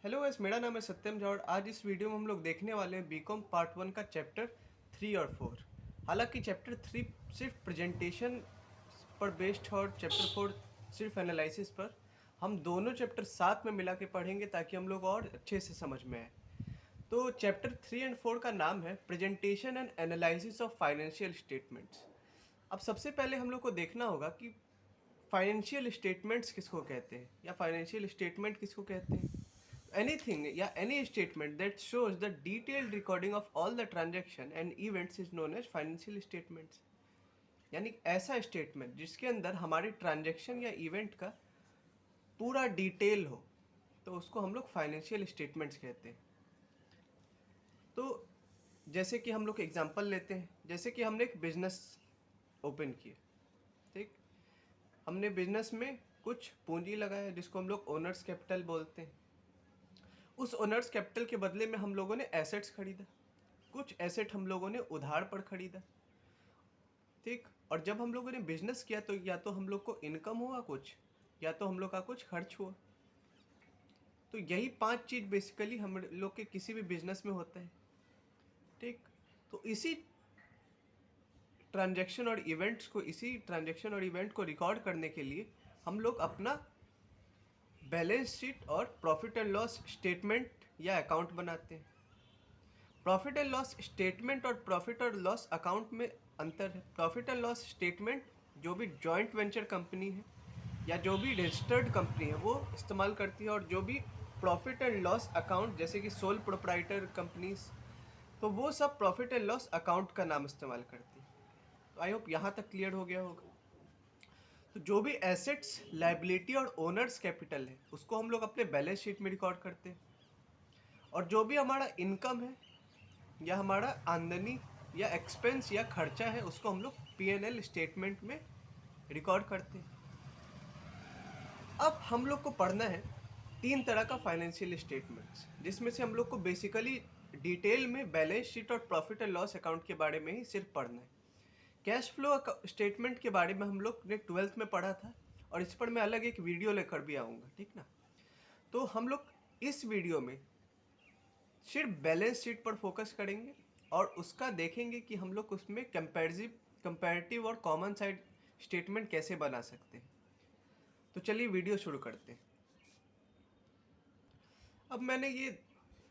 Hello guys, मेरा नाम है सत्यम झा और आज इस वीडियो में हम लोग देखने वाले हैं बीकॉम पार्ट 1 का चैप्टर 3 और 4। हालांकि चैप्टर 3 सिर्फ प्रेजेंटेशन पर बेस्ड है और चैप्टर 4 सिर्फ एनालिसिस पर। हम दोनों चैप्टर साथ में मिला के पढ़ेंगे ताकि हम लोग और अच्छे से समझ में आए। तो चैप्टर 3 एंड 4 का नाम है presentation and analysis of financial statements. अब सबसे पहले हम लोग को देखना होगा कि फाइनेंशियल स्टेटमेंट्स किसको कहते हैं या फाइनेंशियल स्टेटमेंट किसको कहते हैं। एनीथिंग या any statement that shows the detailed recording of all the transaction and events is known as financial statements. यानी ऐसा स्टेटमेंट जिसके अंदर हमारे ट्रांजैक्शन या इवेंट का पूरा डिटेल हो, तो उसको हम लोग फाइनेंशियल स्टेटमेंट्स कहते हैं। तो जैसे कि हम लोग एग्जांपल लेते हैं, जैसे कि हमने एक बिजनेस ओपन किया, ठीक। हमने बिजनेस में कुछ पूंजी लगाया जिसको हम लोग ओनर्स कैपिटल बोलते हैं। उस ओनर्स कैपिटल के बदले में हम लोगों ने एसेट्स खरीदा, कुछ एसेट हम लोगों ने उधार पर खरीदा, ठीक। और जब हम लोगों ने बिजनेस किया तो या तो हम लोग को इनकम हुआ कुछ, या तो हम लोग का कुछ खर्च हुआ। तो यही 5 चीज़ बेसिकली हम लोग के किसी भी बिजनेस में होता है, ठीक। तो इसी ट्रांजैक्शन और इवेंट को रिकॉर्ड करने के लिए हम लोग अपना बैलेंस शीट और प्रॉफिट एंड लॉस स्टेटमेंट या अकाउंट बनाते हैं। प्रॉफिट एंड लॉस स्टेटमेंट और प्रॉफिट और लॉस अकाउंट में अंतर है। प्रॉफिट एंड लॉस स्टेटमेंट जो भी जॉइंट वेंचर कंपनी है या जो भी रजिस्टर्ड कंपनी है वो इस्तेमाल करती है, और जो भी प्रॉफिट एंड लॉस अकाउंट जैसे कि सोल प्रोप्राइटर कंपनीज, तो वो सब प्रॉफिट एंड लॉस अकाउंट का नाम इस्तेमाल करती है। तो आई होप यहाँ तक क्लियर हो गया होगा। तो जो भी एसेट्स, लाइबिलिटी और ओनर्स कैपिटल है उसको हम लोग अपने बैलेंस शीट में रिकॉर्ड करते हैं, और जो भी हमारा इनकम है या हमारा आमदनी या एक्सपेंस या खर्चा है उसको हम लोग P&L स्टेटमेंट में रिकॉर्ड करते हैं। अब हम लोग को पढ़ना है 3 तरह का फाइनेंशियल स्टेटमेंट्स, जिसमें से हम लोग को बेसिकली डिटेल में बैलेंस शीट और प्रॉफिट एंड लॉस अकाउंट के बारे में ही सिर्फ पढ़ना है। कैश फ्लो स्टेटमेंट के बारे में हम लोग ने 12th में पढ़ा था, और इस पर मैं अलग एक वीडियो लेकर भी आऊँगा, ठीक ना। तो हम लोग इस वीडियो में सिर्फ बैलेंस शीट पर फोकस करेंगे और उसका देखेंगे कि हम लोग उसमें कंपैरेटिव और कॉमन साइड स्टेटमेंट कैसे बना सकते हैं। तो चलिए वीडियो शुरू करते हैं। अब मैंने ये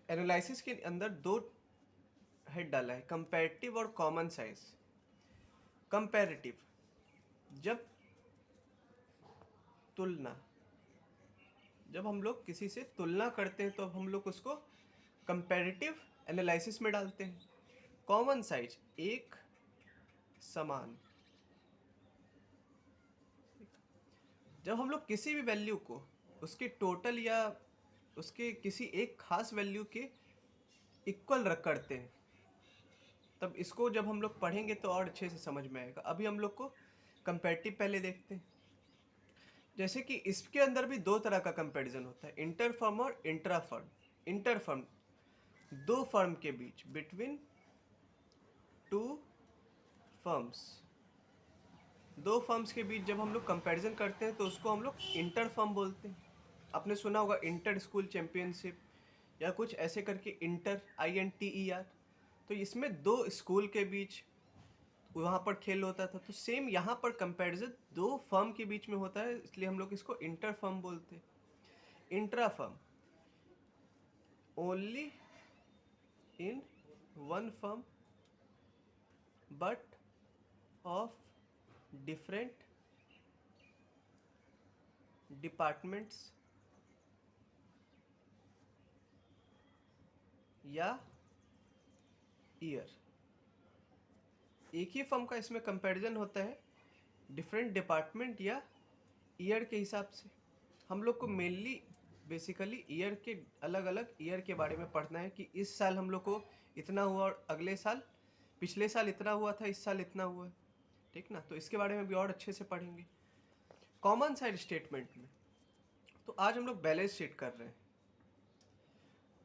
एनालिसिस के अंदर 2 हेड डाला है, कंपैरेटिव और कॉमन साइज। कंपैरेटिव, जब तुलना, जब हम लोग किसी से तुलना करते हैं तो हम लोग उसको कंपैरेटिव एनालिसिस में डालते हैं। कॉमन साइज, एक समान, जब हम लोग किसी भी वैल्यू को उसके टोटल या उसके किसी एक खास वैल्यू के इक्वल रख करते हैं, तब इसको जब हम लोग पढ़ेंगे तो और अच्छे से समझ में आएगा। अभी हम लोग को कंपैरेटिव पहले देखते हैं। जैसे कि इसके अंदर भी 2 तरह का कंपैरिजन होता है, इंटर फर्म और intra firm. Inter firm, 2 firm के बीच, बिटवीन 2 फर्म्स, 2 फर्म्स के बीच जब हम लोग कंपैरिजन करते हैं तो उसको हम लोग इंटर फर्म बोलते हैं। आपने सुना होगा इंटर स्कूल चैंपियनशिप या कुछ ऐसे करके, इंटर INTER। तो इसमें 2 स्कूल के बीच वहाँ पर खेल होता था। तो सेम यहाँ पर कंपैरिजन 2 फर्म के बीच में होता है, इसलिए हम लोग इसको इंटर फर्म बोलते हैं। Intra firm, only in one firm but of different departments या ईयर। एक ही फर्म का इसमें कंपैरिजन होता है डिफरेंट डिपार्टमेंट या ईयर के हिसाब से। हम लोग को मेनली बेसिकली ईयर के, अलग अलग ईयर के बारे में पढ़ना है कि इस साल हम लोग को इतना हुआ और अगले साल, पिछले साल इतना हुआ था, इस साल इतना हुआ है, ठीक ना। तो इसके बारे में भी और अच्छे से पढ़ेंगे। कॉमन साइड स्टेटमेंट में तो आज हम लोग बैलेंस शीट कर रहे हैं,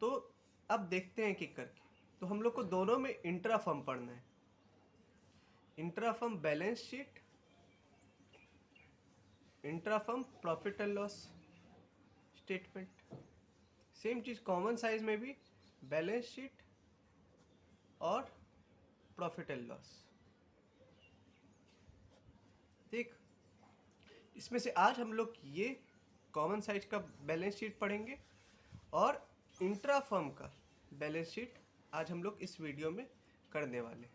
तो अब देखते हैं कि करके। तो हम लोग को दोनों में इंट्रा फर्म पढ़ना है। Intra firm balance sheet, intra firm profit and loss statement. Same cheese common size में भी बैलेंस शीट और प्रॉफिट एंड लॉस। ठीक, इसमें से आज हम लोग ये कॉमन साइज का बैलेंस शीट पढ़ेंगे और इंट्रा फर्म का बैलेंस शीट आज हम लोग इस वीडियो में करने वाले।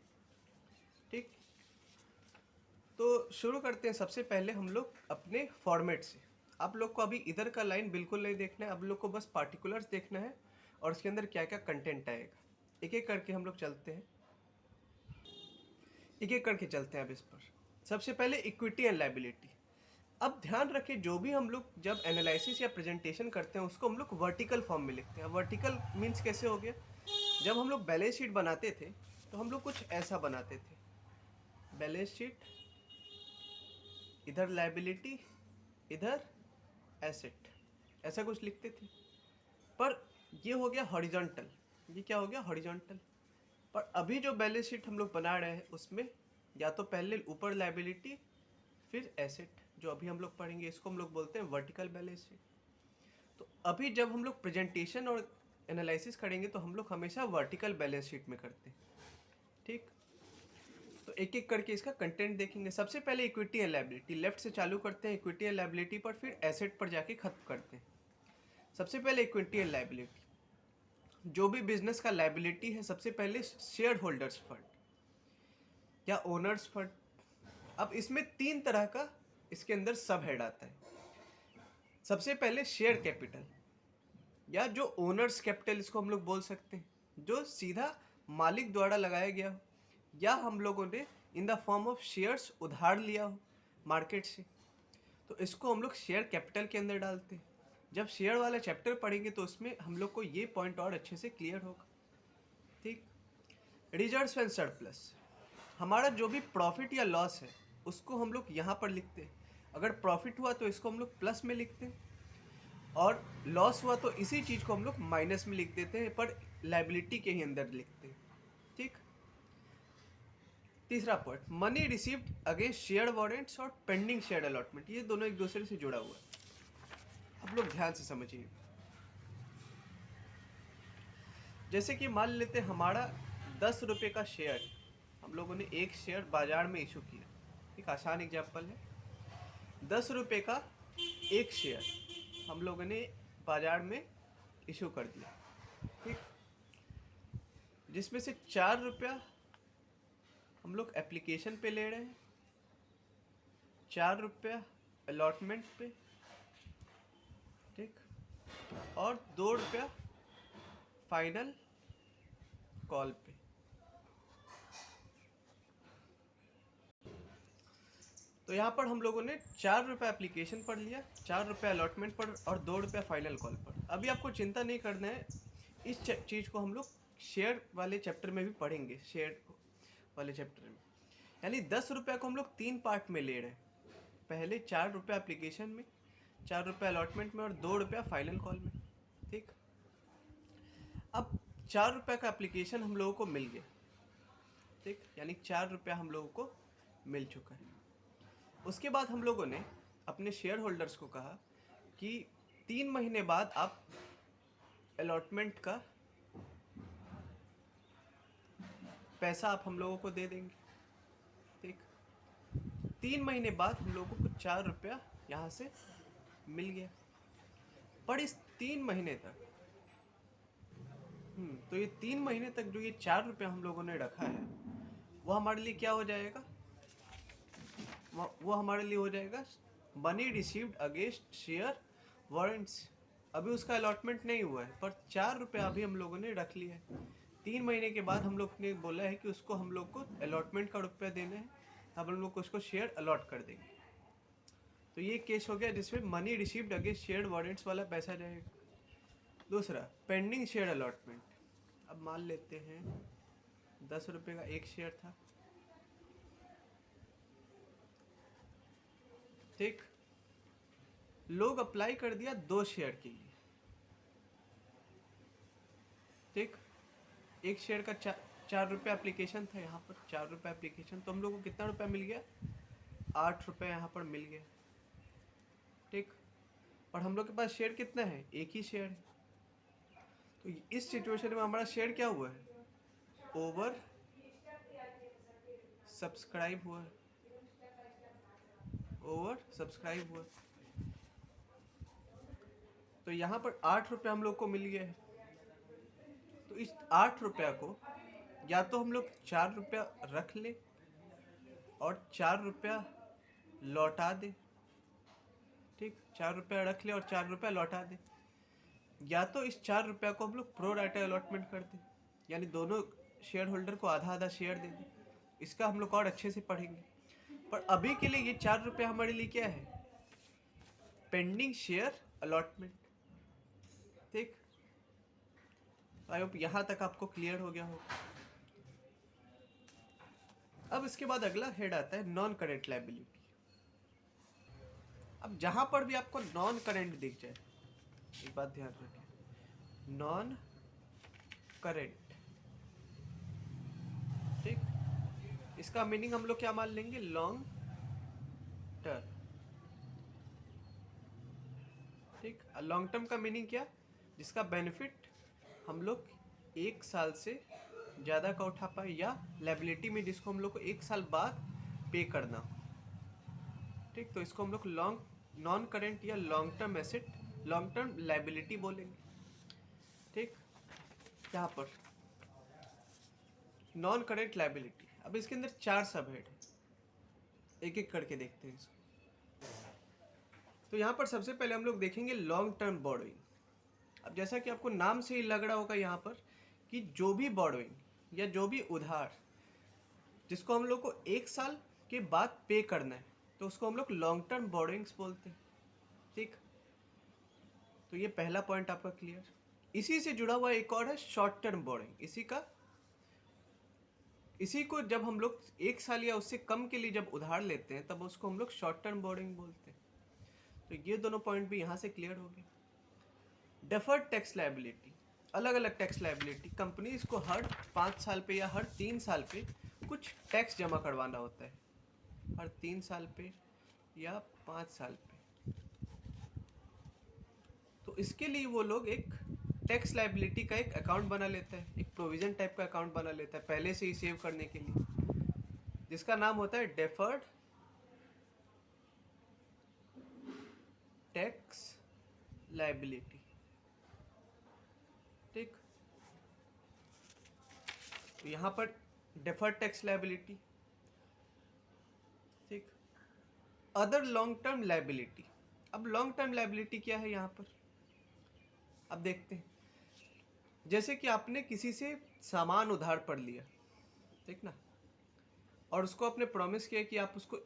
ठीक, तो शुरू करते हैं। सबसे पहले हम लोग अपने फॉर्मेट से। आप लोग को अभी इधर का लाइन बिल्कुल नहीं देखना है, आप लोग को बस पार्टिकुलर्स देखना है और उसके अंदर क्या क्या कंटेंट आएगा। एक एक करके हम लोग चलते हैं, एक एक करके चलते हैं अब इस पर। सबसे पहले इक्विटी एंड लायबिलिटी। अब ध्यान रखें, जो भी हम लोग जब एनालिसिस या प्रेजेंटेशन करते हैं उसको हम लोग वर्टिकल फॉर्म में लिखते हैं। वर्टिकल मीन्स कैसे हो गया, जब हम लोग बैलेंस शीट बनाते थे तो हम लोग कुछ ऐसा बनाते थे, बैलेंस शीट, इधर लायबिलिटी, इधर एसेट, ऐसा कुछ लिखते थे। पर ये हो गया हॉरिजॉन्टल, ये क्या हो गया हॉरिजॉन्टल। पर अभी जो बैलेंस शीट हम लोग बना रहे हैं उसमें या तो पहले ऊपर लायबिलिटी फिर एसेट, जो अभी हम लोग पढ़ेंगे इसको हम लोग बोलते हैं वर्टिकल बैलेंस शीट। तो अभी जब हम लोग प्रेजेंटेशन और एनालिसिस करेंगे तो हम लोग हमेशा वर्टिकल बैलेंस शीट में करते हैं। ठीक, तो एक एक करके इसका कंटेंट देखेंगे। सबसे पहले इक्विटी एंड लायबिलिटी, लेफ्ट से चालू करते हैं इक्विटी एंड लायबिलिटी पर, फिर एसेट पर जाके खत्म करते हैं। सबसे पहले इक्विटी एंड लायबिलिटी। जो भी बिजनेस का लायबिलिटी है, सबसे पहले शेयर होल्डर्स फंड या ओनर्स फंड। अब इसमें 3 तरह का इसके अंदर सब हेड आता है। सबसे पहले शेयर कैपिटल या जो ओनर्स कैपिटल इसको हम लोग बोल सकते हैं, जो सीधा मालिक द्वारा लगाया गया हो या हम लोगों ने इन द फॉर्म ऑफ शेयर्स उधार लिया हो मार्केट से, तो इसको हम लोग शेयर कैपिटल के अंदर डालते हैं। जब शेयर वाला चैप्टर पढ़ेंगे तो उसमें हम लोग को ये पॉइंट और अच्छे से क्लियर होगा। ठीक, रिजर्व्स एंड सरप्लस। हमारा जो भी प्रॉफिट या लॉस है उसको हम लोग यहाँ पर लिखते हैं। अगर प्रॉफिट हुआ तो इसको हम लोग प्लस में लिखते हैं और लॉस हुआ तो इसी चीज़ को हम लोग माइनस में लिख देते हैं, पर लायबिलिटी के ही अंदर लिखते हैं। ठीक, तीसरा point, money received against share warrants और पेंडिंग शेयर अलॉटमेंट। ये दोनों एक दूसरे से जुड़ा हुआ है, आप लोग ध्यान से समझिए। जैसे कि मान लेते हैं हमारा 10 रुपये का शेयर, हम लोगों ने एक शेयर बाजार में इशू किया। एक आसान एग्जाम्पल है, 10 रुपये का एक शेयर हम लोगों ने बाजार में इशू कर दिया। ठीक, जिसमें से 4 रुपया हम लोग एप्लीकेशन पे ले रहे हैं, 4 रुपया अलॉटमेंट पे, ठीक, और 2 रुपया फाइनल कॉल पे। तो यहाँ पर हम लोगों ने 4 रुपये एप्लीकेशन पर लिया, 4 रुपये अलॉटमेंट पर और 2 रुपया फाइनल कॉल पर। अभी आपको चिंता नहीं करना है, इस चीज़ को हम लोग शेयर वाले चैप्टर में भी पढ़ेंगे। शेयर वाले चैप्टर में यानी 10 रुपये को हम लोग 3 पार्ट में ले रहे हैं। पहले 4 रुपये एप्लीकेशन में, 4 रुपये अलॉटमेंट में और 2 रुपया फाइनल कॉल में। ठीक, अब 4 रुपये का एप्लीकेशन हम लोगों को मिल गया। ठीक, यानी 4 रुपया हम लोगों को मिल चुका है। उसके बाद हम लोगों ने अपने शेयर होल्डर्स को कहा कि 3 महीने बाद आप अलॉटमेंट का पैसा आप हम लोगों को दे देंगे। ठीक, 3 महीने बाद हम लोगों को 4 रुपया यहाँ से मिल गया। पर इस 3 महीने तक तो ये 3 महीने तक जो ये 4 रुपया हम लोगों ने रखा है वो हमारे लिए क्या हो जाएगा, वो हमारे लिए हो जाएगा money received against share warrants. अभी उसका अलॉटमेंट नहीं हुआ है, पर 4 रुपया अभी हम लोगों ने रख लिया है। 3 महीने के बाद हम लोग ने बोला है कि उसको हम लोग को अलॉटमेंट का रुपया देना है, अब हम लोग को उसको शेयर अलॉट कर देंगे। तो ये केस हो गया जिसमें money received against share warrants वाला पैसा जाएगा। दूसरा, पेंडिंग शेयर अलॉटमेंट। अब मान लेते हैं 10 रुपये का एक शेयर था। ठीक, लोग अप्लाई कर दिया 2 शेयर के लिए। ठीक, एक शेयर का 4 रुपये एप्लीकेशन था, यहाँ पर 4 रुपये एप्लीकेशन, तो हम लोग को कितना रुपया मिल गया, 8 रुपये यहाँ पर मिल गया। ठीक, और हम लोग के पास शेयर कितना है, एक ही शेयर है। तो इस सिचुएशन में हमारा शेयर क्या हुआ है, ओवर सब्सक्राइब हुआ है, ओवर सब्सक्राइब हुआ। तो यहाँ पर 8 रुपये हम लोग को मिल गया है। तो इस 8 रुपया को या तो हम लोग 4 रुपया रख ले और 4 रुपया लौटा दे, ठीक, 4 रुपया रख ले और 4 रुपया लौटा दे, या तो इस 4 रुपया को हम लोग प्रो राइटा अलॉटमेंट कर दें, यानी दोनों शेयर होल्डर को आधा आधा शेयर दे दें। इसका हम लोग और अच्छे से पढ़ेंगे, पर अभी के लिए ये 4 रुपया हमारे लिए क्या है, पेंडिंग शेयर अलॉटमेंट। ठीक, आई होप यहाँ तक आपको क्लियर हो गया हो। अब इसके बाद अगला हेड आता है नॉन करेंट लायबिलिटी। अब जहां पर भी आपको नॉन करेंट दिख जाए, एक बात ध्यान रखें, नॉन करेंट, ठीक, इसका मीनिंग हम लोग क्या मान लेंगे, लॉन्ग टर्म। ठीक, लॉन्ग टर्म का मीनिंग क्या, जिसका बेनिफिट हम लोग 1 साल से ज़्यादा का उठा पाए, या लायबिलिटी में जिसको हम लोग को 1 साल बाद पे करना। ठीक, तो इसको हम लोग लॉन्ग नॉन करेंट या long term asset, long term liability बोलेंगे। ठीक, यहाँ पर नॉन करेंट लायबिलिटी। अब इसके अंदर 4 सब हेड है, एक एक करके देखते हैं इसको। तो यहाँ पर सबसे पहले हम लोग देखेंगे लॉन्ग टर्म बोरोइंग। अब जैसा कि आपको नाम से ही लग रहा होगा यहाँ पर कि जो भी बोरोइंग या जो भी उधार जिसको हम लोग को 1 साल के बाद पे करना है, तो उसको हम लोग लॉन्ग टर्म बोरोइंग्स बोलते हैं। ठीक, तो ये पहला पॉइंट आपका क्लियर। इसी से जुड़ा हुआ एक और है शॉर्ट टर्म बोरोइंग। इसी को जब हम लोग 1 साल या उससे कम के लिए जब उधार लेते हैं, तब उसको हम लोग शॉर्ट टर्म बोरोइंग बोलते हैं। तो ये दोनों पॉइंट भी यहाँ से क्लियर हो गए। डेफर्ड टैक्स लायबिलिटी, अलग अलग टैक्स लायबिलिटी। कंपनीज को हर 5 साल पे या हर 3 साल पे कुछ टैक्स जमा करवाना होता है, हर 3 साल पे या 5 साल पे। तो इसके लिए वो लोग एक टैक्स लायबिलिटी का एक अकाउंट बना लेता है, एक प्रोविजन टाइप का अकाउंट बना लेता है पहले से ही सेव करने के लिए, जिसका नाम होता है डेफर्ड टैक्स लायबिलिटी। ठीक, तो यहाँ पर डेफर्ड टैक्स लायबिलिटी। ठीक, अदर लॉन्ग टर्म लायबिलिटी। अब लॉन्ग टर्म लायबिलिटी क्या है यहाँ पर, अब देखते हैं। जैसे कि आपने किसी से सामान उधार पड़ लिया, ठीक ना, और उसको आपने प्रॉमिस किया कि आप उसको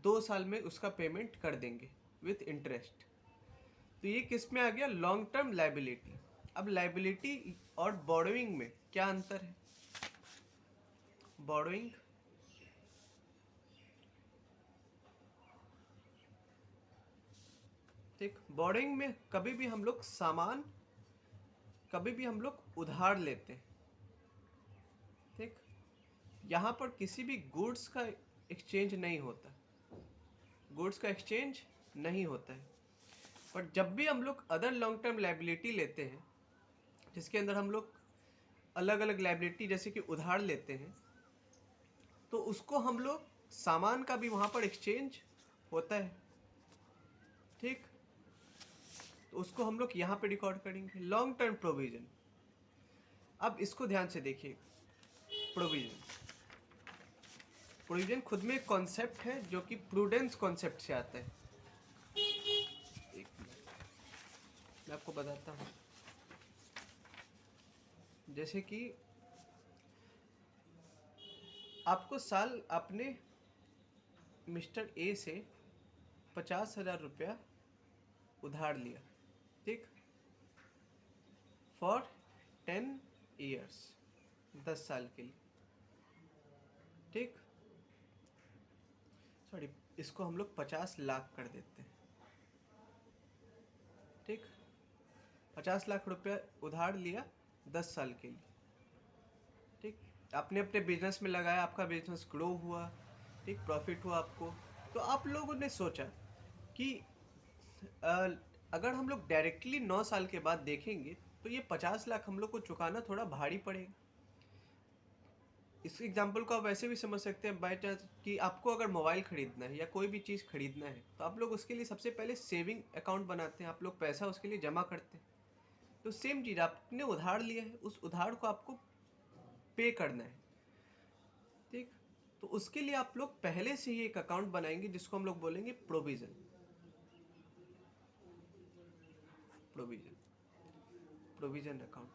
2 साल में उसका पेमेंट कर देंगे विथ इंटरेस्ट। तो ये किस में आ गया, लॉन्ग टर्म लायबिलिटी। अब लायबिलिटी और बोरोइंग में क्या अंतर है, बोरोइंग ठीक, बोरोइंग में कभी भी हम लोग सामान, कभी भी हम लोग उधार लेते हैं। ठीक, यहाँ पर किसी भी गुड्स का एक्सचेंज नहीं होता, गुड्स का एक्सचेंज नहीं होता है। पर जब भी हम लोग अदर लॉन्ग टर्म लायबिलिटी लेते हैं, जिसके अंदर हम लोग अलग अलग लायबिलिटी जैसे कि उधार लेते हैं, तो उसको हम लोग सामान का भी वहाँ पर एक्सचेंज होता है। ठीक, तो उसको हम लोग यहाँ पे रिकॉर्ड करेंगे, लॉन्ग टर्म प्रोविजन। अब इसको ध्यान से देखिए, प्रोविजन खुद में एक कॉन्सेप्ट है जो कि प्रूडेंस कॉन्सेप्ट से आता है। एक मिनट, मैं आपको बताता हूँ। जैसे कि आपको साल आपने मिस्टर ए से 50,000 रुपया उधार लिया, ठीक, फॉर 10 ईयर्स, 10 साल के लिए। ठीक, सॉरी, इसको हम लोग 50 लाख कर देते हैं। ठीक, 50 लाख रुपया उधार लिया 10 साल के लिए। ठीक, आपने अपने बिजनेस में लगाया, आपका बिजनेस ग्रो हुआ, ठीक, प्रॉफिट हुआ आपको। तो आप लोगों ने सोचा कि अगर हम लोग डायरेक्टली 9 साल के बाद देखेंगे तो ये 50 लाख हम लोग को चुकाना थोड़ा भारी पड़ेगा। इस एग्जाम्पल को आप वैसे भी समझ सकते हैं, बाय चांस कि आपको अगर मोबाइल खरीदना है या कोई भी चीज़ खरीदना है तो आप लोग उसके लिए सबसे पहले सेविंग अकाउंट बनाते हैं, आप लोग पैसा उसके लिए जमा करते हैं। तो सेम चीज़, आपने उधार लिया है, उस उधार को आपको पे करना है, ठीक। तो उसके लिए आप लोग पहले से ही एक अकाउंट बनाएंगे जिसको हम लोग बोलेंगे प्रोविज़न। Provision provision account.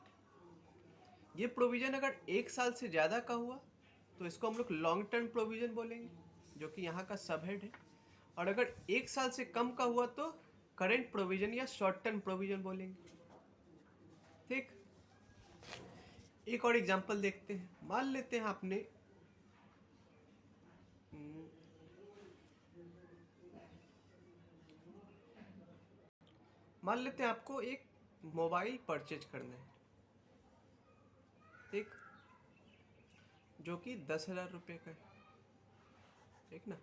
ये प्रोविज़न अगर 1 साल से ज़्यादा का हुआ तो इसको हम लोग लॉन्ग टर्म प्रोविज़न बोलेंगे, जो कि यहाँ का सब हेड है। और अगर 1 साल से कम का हुआ तो करेंट प्रोविज़न या शॉर्ट टर्म प्रोविज़न बोलेंगे, ठीक। एक और एग्जांपल देखते हैं। मान लेते हैं आपने मान लेते हैं आपको एक मोबाइल परचेज करना है, ठीक, जो कि 10,000 रुपये का है, ठीक ना।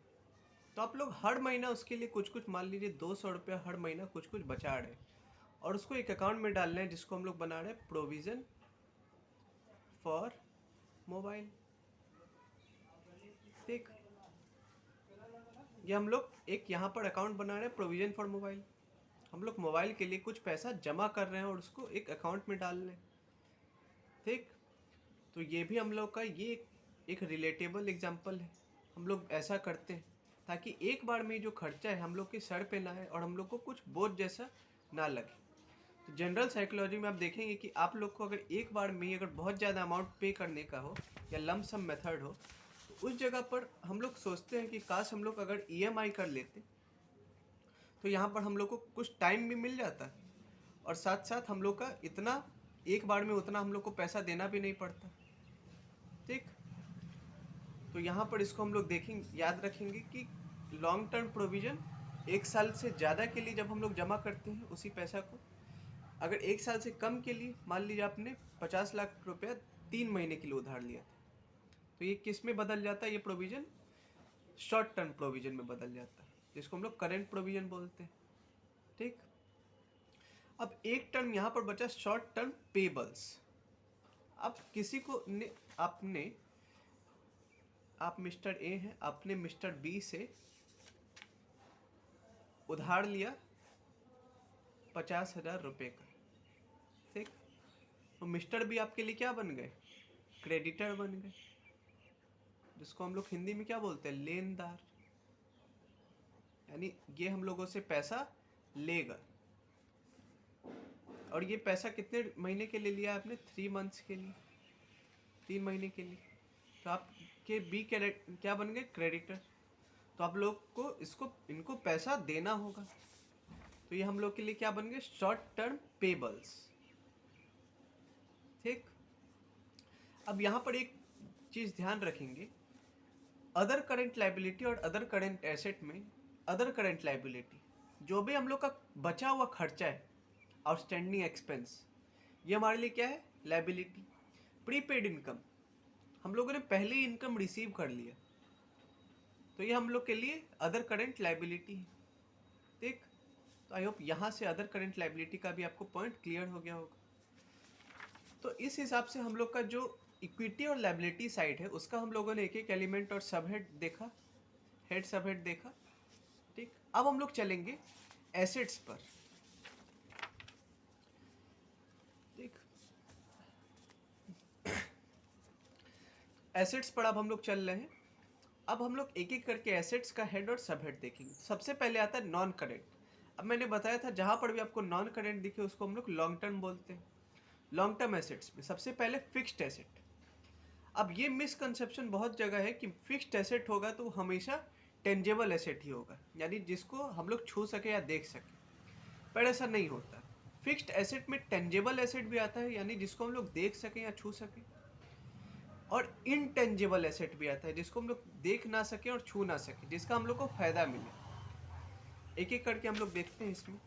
तो आप लोग हर महीना उसके लिए कुछ कुछ, मान लीजिए 200 रुपया हर महीना कुछ कुछ बचा रहे हैं और उसको एक अकाउंट में डालना है जिसको हम लोग बना रहे हैं प्रोविज़न फॉर मोबाइल, ठीक। ये हम लोग एक यहाँ पर अकाउंट बना रहे हैं प्रोविज़न फॉर मोबाइल। हम लोग मोबाइल के लिए कुछ पैसा जमा कर रहे हैं और उसको एक अकाउंट में डाल रहे हैं, ठीक। तो ये भी हम लोग का ये एक रिलेटेबल एग्जांपल है। हम लोग ऐसा करते हैं ताकि एक बार में जो खर्चा है हम लोग के सर पे ना आए और हम लोग को कुछ बोझ जैसा ना लगे। तो जनरल साइकोलॉजी में आप देखेंगे कि आप लोग को अगर एक बार में अगर बहुत ज़्यादा अमाउंट पे करने का हो या लम सम मेथड हो तो उस जगह पर हम लोग सोचते हैं कि काश हम लोग अगर ईएमआई कर लेते तो यहाँ पर हम लोग को कुछ टाइम भी मिल जाता और साथ साथ हम लोग का इतना एक बार में उतना हम लोग को पैसा देना भी नहीं पड़ता, ठीक। तो यहाँ पर इसको हम लोग देखेंगे, याद रखेंगे कि लॉन्ग टर्म प्रोविज़न 1 साल से ज़्यादा के लिए जब हम लोग जमा करते हैं उसी पैसा को, अगर 1 साल से कम के लिए मान लीजिए आपने 50 लाख रुपया 3 महीने के लिए उधार लिया था तो ये किस में बदल जाता है, ये प्रोविज़न शॉर्ट टर्म प्रोविज़न में बदल जाता है जिसको हम लोग करेंट प्रोविज़न बोलते हैं, ठीक। अब एक टर्म यहाँ पर बचा शॉर्ट टर्म पेबल्स। अब किसी को आप मिस्टर ए हैं, आपने मिस्टर बी से उधार लिया 50,000 रुपये का, ठीक। तो मिस्टर बी आपके लिए क्या बन गए, क्रेडिटर बन गए, जिसको हम लोग हिंदी में क्या बोलते हैं, लेनदार। यानी ये हम लोगों से पैसा लेगा और ये पैसा कितने महीने के लिए लिया आपने, 3 मंथ्स के लिए, 3 महीने के लिए। तो आपके बी क्या बन गए, क्रेडिटर। तो आप लोग को इनको पैसा देना होगा तो ये हम लोग के लिए क्या बन गए, शॉर्ट टर्म पेबल्स, ठीक। अब यहाँ पर एक चीज़ ध्यान रखेंगे, अदर करेंट लाइबिलिटी और अदर करेंट एसेट में अदर करेंट लाइबिलिटी जो भी हम लोग का बचा हुआ खर्चा है, आउटस्टैंडिंग एक्सपेंस, ये हमारे लिए क्या है, लाइबिलिटी। प्रीपेड इनकम, हम लोगों ने पहले ही इनकम रिसीव कर लिया तो ये हम लोग के लिए अदर करेंट लाइबिलिटी है, ठीक। तो आई होप यहाँ से अदर करेंट लाइबिलिटी का भी आपको पॉइंट क्लियर हो गया होगा। तो इस हिसाब से हम लोग का जो इक्विटी और लाइबिलिटी साइड है उसका हम लोगों ने एक एक एलिमेंट और सबहेड देखा, हेड सबहेड देखा, ठीक। अब हम लोग चलेंगे एसेट्स पर, ठीक। एसेट्स पर अब हम लोग चल रहे हैं। अब हम लोग एक एक करके एसेट्स का हेड और सब हेड देखेंगे। सबसे पहले आता है नॉन करेंट। अब मैंने बताया था जहां पर भी आपको नॉन करेंट दिखे उसको हम लोग लॉन्ग टर्म बोलते हैं। लॉन्ग टर्म एसेट्स में सबसे पहले फिक्स्ड एसेट। अब ये मिसकंसेप्शन बहुत जगह है कि फिक्स्ड एसेट होगा तो हमेशा टेंजेबल एसेट ही होगा, यानी जिसको हम लोग छू सके या देख सके, पर ऐसा नहीं होता। फिक्स्ड एसेट में टेंजेबल एसेट भी आता है, यानी जिसको हम लोग देख सकें या छू सकें, और इनटेंजिबल एसेट भी आता है जिसको हम लोग देख ना सके और छू ना सके, जिसका हम लोग को फायदा मिले। एक एक करके हम लोग देखते हैं इसमें।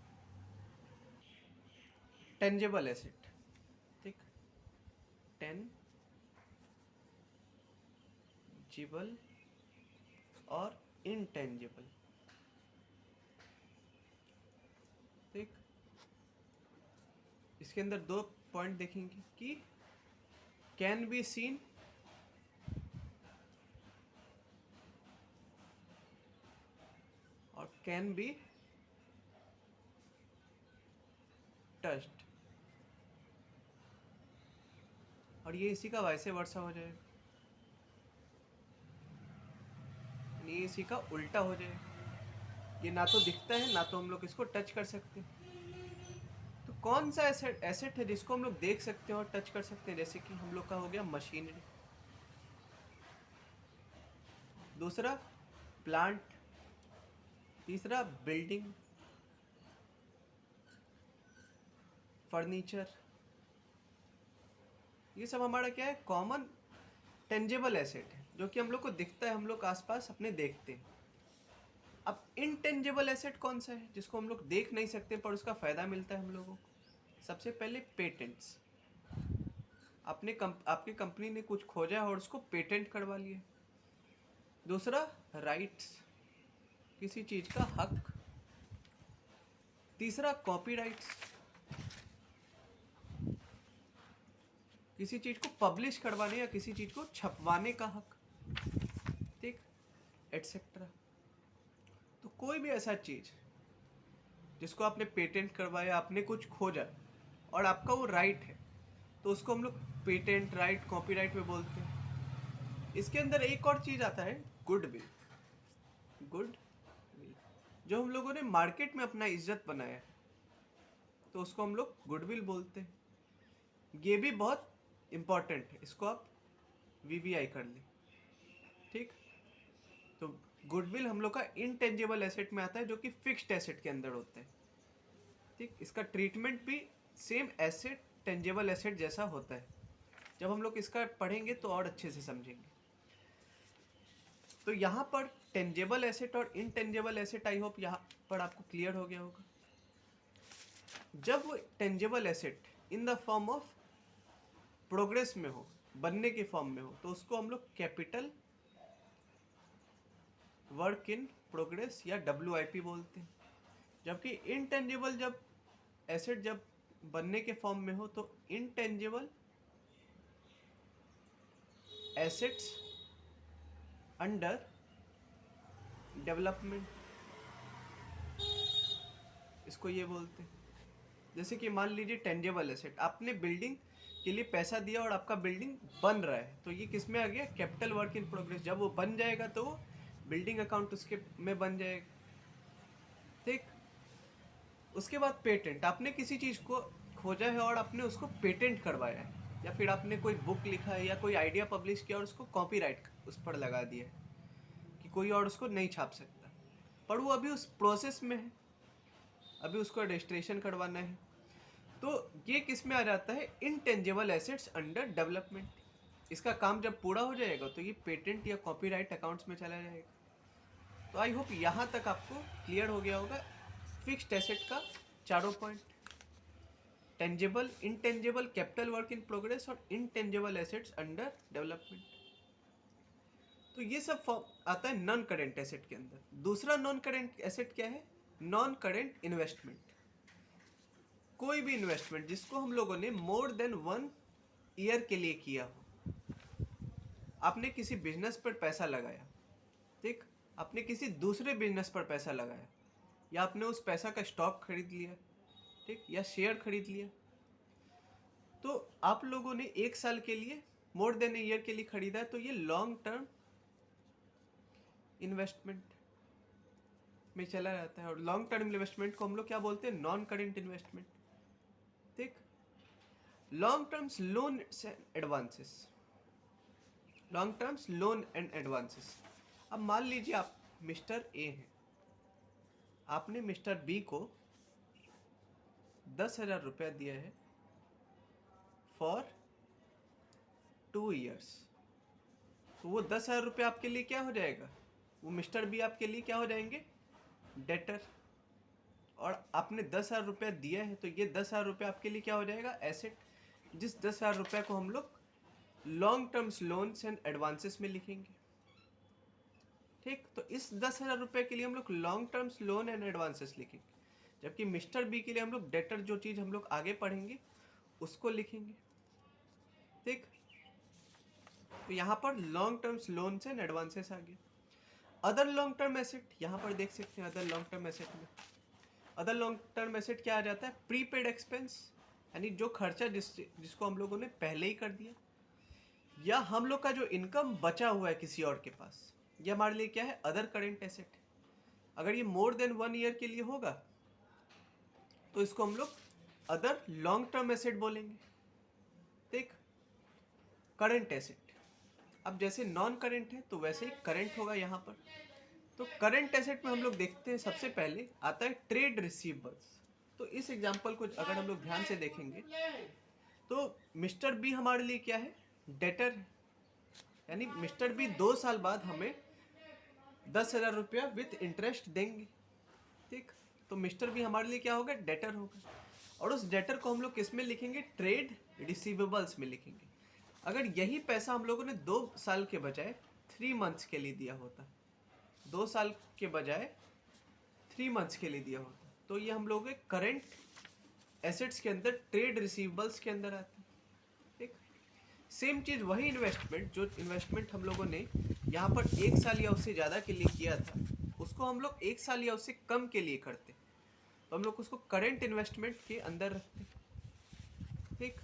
टेंजिबल एसेट, ठीक, टेंजिबल और इनटेंजिबल, ठीक। इसके अंदर दो पॉइंट देखेंगे कि कैन बी सीन और कैन बी टच्ड, और ये इसी का वैसे वर्षा हो जाएगा, ये इसी का उल्टा हो जाएगा। ये ना तो दिखता है ना तो हम लोग इसको टच कर सकते हैं। तो कौन सा एसेट है जिसको हम लोग देख सकते हैं और टच कर सकते हैं? जैसे कि हम लोग का हो गया मशीनरी, दूसरा प्लांट, तीसरा बिल्डिंग, फर्नीचर। ये सब हमारा क्या है? कॉमन टेंजेबल एसेट है जो कि हम लोग को दिखता है, हम लोग आसपास अपने देखते हैं। अब इनटेंजेबल एसेट कौन सा है जिसको हम लोग देख नहीं सकते पर उसका फायदा मिलता है हम लोगों को? सबसे पहले पेटेंट्स। आपकी कंपनी ने कुछ खोजा है और उसको पेटेंट करवा लिया। दूसरा राइट्स, किसी चीज का हक। तीसरा कॉपीराइट्स, किसी चीज को पब्लिश करवाने या किसी चीज को छपवाने का हक, ठीक, एटसेट्रा। तो कोई भी ऐसा चीज जिसको आपने पेटेंट करवाया, आपने कुछ खोजा और आपका वो राइट है, तो उसको हम लोग पेटेंट, राइट, कॉपीराइट में बोलते हैं। इसके अंदर एक और चीज आता है गुडविल। गुडविल जो हम लोगों ने मार्केट में अपना इज्जत बनाया है, तो उसको हम लोग गुडविल बोलते हैं। ये भी बहुत इंपॉर्टेंट है, इसको आप वीवीआई कर लें, ठीक। तो गुडविल हम लोग का इनटेंजिबल एसेट में आता है जो कि फिक्स्ड एसेट के अंदर होता है, ठीक। इसका ट्रीटमेंट भी सेम एसेट, टेंजिबल एसेट जैसा होता है। जब हम लोग इसका पढ़ेंगे तो और अच्छे से समझेंगे। तो यहाँ पर टेंजिबल एसेट और इनटेंजिबल एसेट, आई होप यहाँ पर आपको क्लियर हो गया होगा। जब वो tangible asset in the form of progress में हो, बनने के फॉर्म में हो, तो उसको हम लोग कैपिटल वर्क इन प्रोग्रेस या WIP बोलते हैं। जबकि इनटेंजिबल जब एसेट जब बनने के फॉर्म में हो तो इनटेंजिबल एसेट्स अंडर डेवलपमेंट, इसको ये बोलते हैं। जैसे कि मान लीजिए टेंजिबल एसेट, आपने बिल्डिंग के लिए पैसा दिया और आपका बिल्डिंग बन रहा है, तो ये किस में आ गया? Capital work in progress. जब वो बन जाएगा तो वो बिल्डिंग अकाउंट उसके में बन जाएगा, ठीक। उसके बाद पेटेंट, आपने किसी चीज़ को खोजा है और आपने उसको पेटेंट करवाया है, या फिर आपने कोई बुक लिखा है या कोई आइडिया पब्लिश किया और उसको कॉपीराइट उस पर लगा दिया है कि कोई और उसको नहीं छाप सकता, पर वो अभी उस प्रोसेस में है, अभी उसको रजिस्ट्रेशन करवाना है। तो ये किस में आ जाता है? Intangible assets under development. इसका काम जब पूरा हो जाएगा तो ये पेटेंट या कॉपीराइट अकाउंट्स में चला जाएगा। तो आई होप यहाँ तक आपको क्लियर हो गया होगा फिक्स्ड एसेट का चारों point: tangible, intangible, capital work in progress और इनटेंजिबल एसेट्स अंडर डेवलपमेंट। तो ये सब फॉर्म आता है नॉन करेंट एसेट के अंदर। दूसरा नॉन करेंट एसेट क्या है? Non current investment. कोई भी इन्वेस्टमेंट जिसको हम लोगों ने मोर देन 1 ईयर के लिए किया हो। आपने किसी बिजनेस पर पैसा लगाया, ठीक, आपने किसी दूसरे बिजनेस पर पैसा लगाया, या आपने उस पैसा का स्टॉक खरीद लिया, ठीक, या शेयर खरीद लिया, तो आप लोगों ने 1 साल के लिए, मोर देन ईयर के लिए खरीदा है, तो ये लॉन्ग टर्म इन्वेस्टमेंट में चला जाता है। और लॉन्ग टर्म इन्वेस्टमेंट को हम लोग क्या बोलते हैं? नॉन करेंट इन्वेस्टमेंट, ठीक। Long terms loan and advances, long terms loan and advances. अब मान लीजिए आप मिस्टर ए हैं, आपने मिस्टर बी को 10,000 रुपया दिया है फॉर 2 ईयर्स। तो वो 10,000 रुपया आपके लिए क्या हो जाएगा? वो मिस्टर बी आपके लिए क्या हो जाएंगे? डेटर। और आपने 10,000 रुपया दिया है तो ये 10,000 रुपया आपके लिए क्या हो जाएगा? एसेट। जिस 10,000 रुपया को हम लोग long terms loans and advances में लिखेंगे, ठीक। तो इस 10,000 रुपये के लिए हम लोग long terms loan and advances लिखेंगे, जबकि मिस्टर बी के लिए हम लोग डेटर, जो चीज़ हम लोग आगे पढ़ेंगे, उसको लिखेंगे। ठीक, तो यहाँ पर long terms loans and advances आ गए। अदर लॉन्ग टर्म एसेट यहाँ पर देख सकते हैं। अदर लॉन्ग टर्म एसेट में अदर लॉन्ग टर्म एसेट क्या आ जाता है? प्रीपेड एक्सपेंस, यानी जो खर्चा जिसको हम लोगों ने पहले ही कर दिया, या हम लोग का जो इनकम बचा हुआ है किसी और के पास, ये हमारे लिए क्या है? Other current asset. अगर ये मोर देन 1 ईयर के लिए होगा तो इसको हम लोग अदर लॉन्ग टर्म एसेट बोलेंगे। ठीक, करंट एसेट। अब जैसे नॉन करंट है तो वैसे ही करंट होगा यहाँ पर। तो करंट एसेट में हम लोग देखते हैं सबसे पहले आता है ट्रेड रिसीवेबल्स। तो इस एग्जांपल को अगर हम लोग ध्यान से देखेंगे तो मिस्टर बी हमारे लिए क्या है? डेटर है। यानी मिस्टर बी 2 साल बाद हमें 10,000 रुपया विथ इंटरेस्ट देंगे। ठीक, तो मिस्टर बी हमारे लिए क्या होगा? डेटर होगा। और उस डेटर को हम लोग किस में लिखेंगे? ट्रेड रिसीवेबल्स में लिखेंगे। अगर यही पैसा हम लोगों ने 2 साल के बजाय 3 मंथ्स के लिए दिया होता, 2 साल के बजाय 3 मंथ्स के लिए दिया होता, तो ये हम लोग करंट एसेट्स के अंदर ट्रेड रिसीवेबल्स के अंदर आती है। ठीक, सेम चीज़ वही इन्वेस्टमेंट, जो इन्वेस्टमेंट हम लोगों ने यहाँ पर 1 साल या उससे ज़्यादा के लिए किया था, उसको हम लोग 1 साल या उससे कम के लिए करते, तो हम लोग उसको करंट इन्वेस्टमेंट के अंदर रखते। ठीक,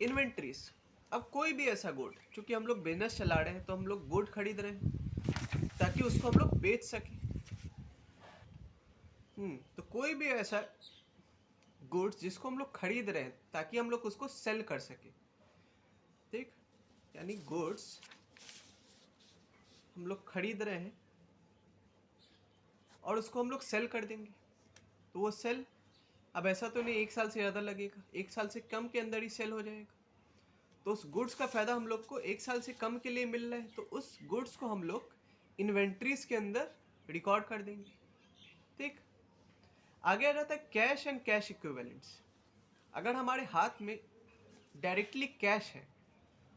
इन्वेंट्रीज। अब कोई भी ऐसा गुड, चूँकि हम लोग बिजनेस चला रहे हैं तो हम लोग गुड खरीद रहे हैं ताकि उसको हम लोग बेच सकें। तो कोई भी ऐसा गुड्स जिसको हम लोग खरीद रहे हैं ताकि हम लोग उसको सेल कर सके। ठीक, यानी गुड्स हम लोग खरीद रहे हैं और उसको हम लोग सेल कर देंगे, तो वो सेल, अब ऐसा तो नहीं 1 साल से ज़्यादा लगेगा, 1 साल से कम के अंदर ही सेल हो जाएगा। तो उस गुड्स का फ़ायदा हम लोग को 1 साल से कम के लिए मिल रहा है, तो उस गुड्स को हम लोग इन्वेंट्रीज के अंदर रिकॉर्ड कर देंगे। ठीक, आगे आ जाता है कैश एंड कैश इक्विवेलेंट्स। अगर हमारे हाथ में डायरेक्टली कैश है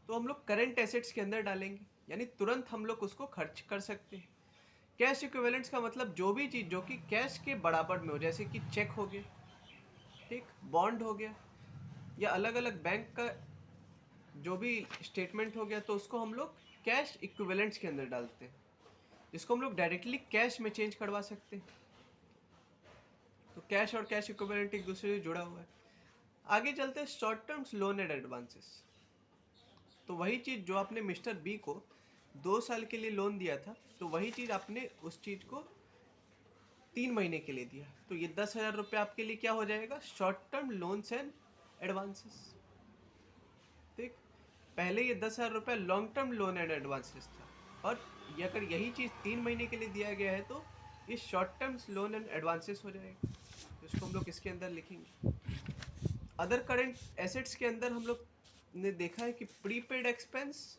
तो हम लोग करंट एसेट्स के अंदर डालेंगे, यानी तुरंत हम लोग उसको खर्च कर सकते हैं। कैश इक्विवेलेंट्स का मतलब जो भी चीज़ जो कि कैश के बराबर में हो, जैसे कि चेक हो गया, ठीक, बॉन्ड हो गया, या अलग अलग बैंक का जो भी स्टेटमेंट हो गया, तो उसको हम लोग कैश इक्विवेलेंट्स के अंदर डालते हैं, जिसको हम लोग डायरेक्टली कैश में चेंज करवा सकते हैं। तो कैश और कैश इक्विवेलेंट एक दूसरे से जुड़ा हुआ है। आगे चलते हैं short terms loan and advances. तो वही चीज़ जो आपने मिस्टर बी को 2 साल के लिए लोन दिया था, तो वही चीज़ आपने उस चीज़ को 3 महीने के लिए दिया, तो ये 10,000 रुपये आपके लिए क्या हो जाएगा? Short term loans and advances. ठीक, पहले ये 10,000 रुपये long term loan and advances था, और ये अगर यही चीज़ 3 महीने के लिए दिया गया है तो ये short term loan and advances हो जाएगा, जिसको हम लोग इसके अंदर लिखेंगे। अदर करेंट एसेट्स के अंदर हम लोग ने देखा है कि प्रीपेड एक्सपेंस